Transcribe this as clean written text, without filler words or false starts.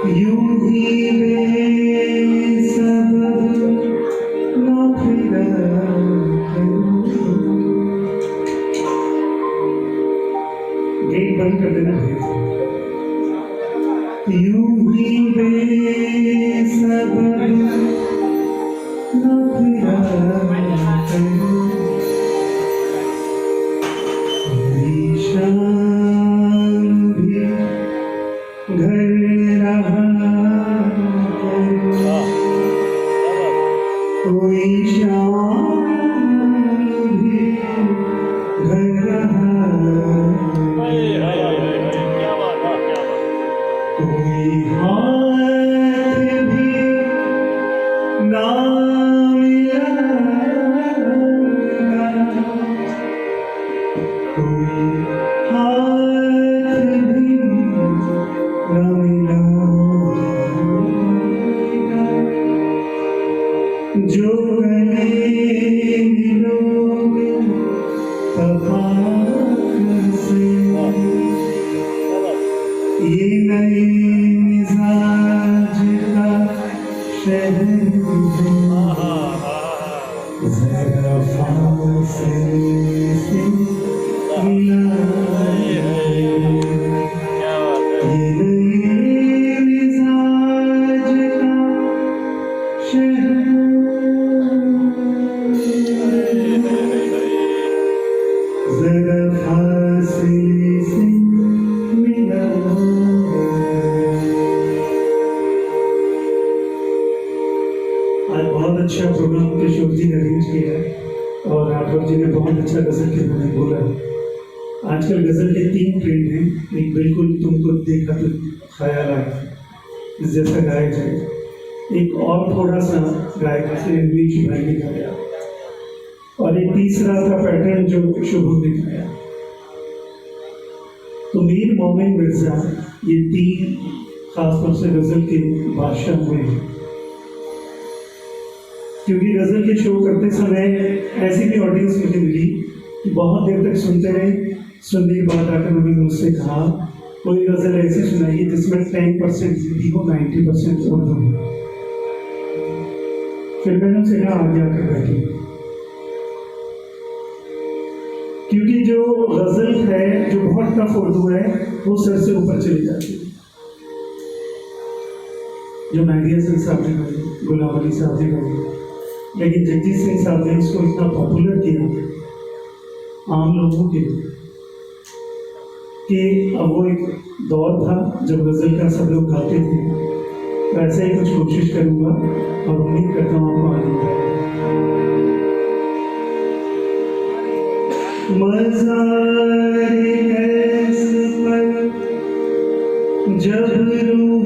यूं ही बेसब्र ना फिरा गेट बंद कर देना भैया। यूं ही बेसब्र ना फिरा मेरी शाम भी घर रहा कोई शाम भी घर रहा कोई हाथ भी ना मिला कोई हाथ भी ना मिला जो गले मिलोगे तपाक से ये नए मिजाज का शहर है जरा फासले से मिला ये नए मिजाज का शहर जरा फासले से मिला आज बहुत अच्छा प्रोग्राम किशोर जी ने अरेंज किया है और राठौर जी ने बहुत अच्छा गजल के बारे में बोला। आजकल गजल के 3 ट्रेंड हैं, एक बिल्कुल तुमको देखा तो ख्याल आया इस जैसा गाया जाए, एक और थोड़ा सा गायक से रीच भाई ने गाया और एक तीसरा था पैटर्न जो शुभम ने गाया। तो मीर मोमिन मिर्जा ये 3 खासतौर से गजल के बादशाह हुए हैं, क्योंकि गजल के शो करते समय ऐसी भी ऑडियंस मुझे मिली कि बहुत देर तक सुनते रहे, सुनने के बाद आकर उन्होंने मुझसे कहा कोई गजल ऐसी सुनाइए जिसमें 10% हिंदी हो 90% उर्दू हो। फिर मैंने उनसे कहा आगे आकर बैठी, क्योंकि जो गजल है जो बहुत टफ उर्दू है वो सर से ऊपर चली जाती है। जो मेहदी हसन साहब ने गाई, गुलाम अली साहब ने गाई, लेकिन जगजीत सिंह साहब ने इसको इतना पॉपुलर किया आम लोगों के लिए कि अब वो एक दौर था जब गजल का सब लोग गाते थे। तो ऐसे ही कुछ कोशिश करूँगा और उम्मीद करता हूँ आपको आनंद आए। मज़ारे कैस पर जब रूह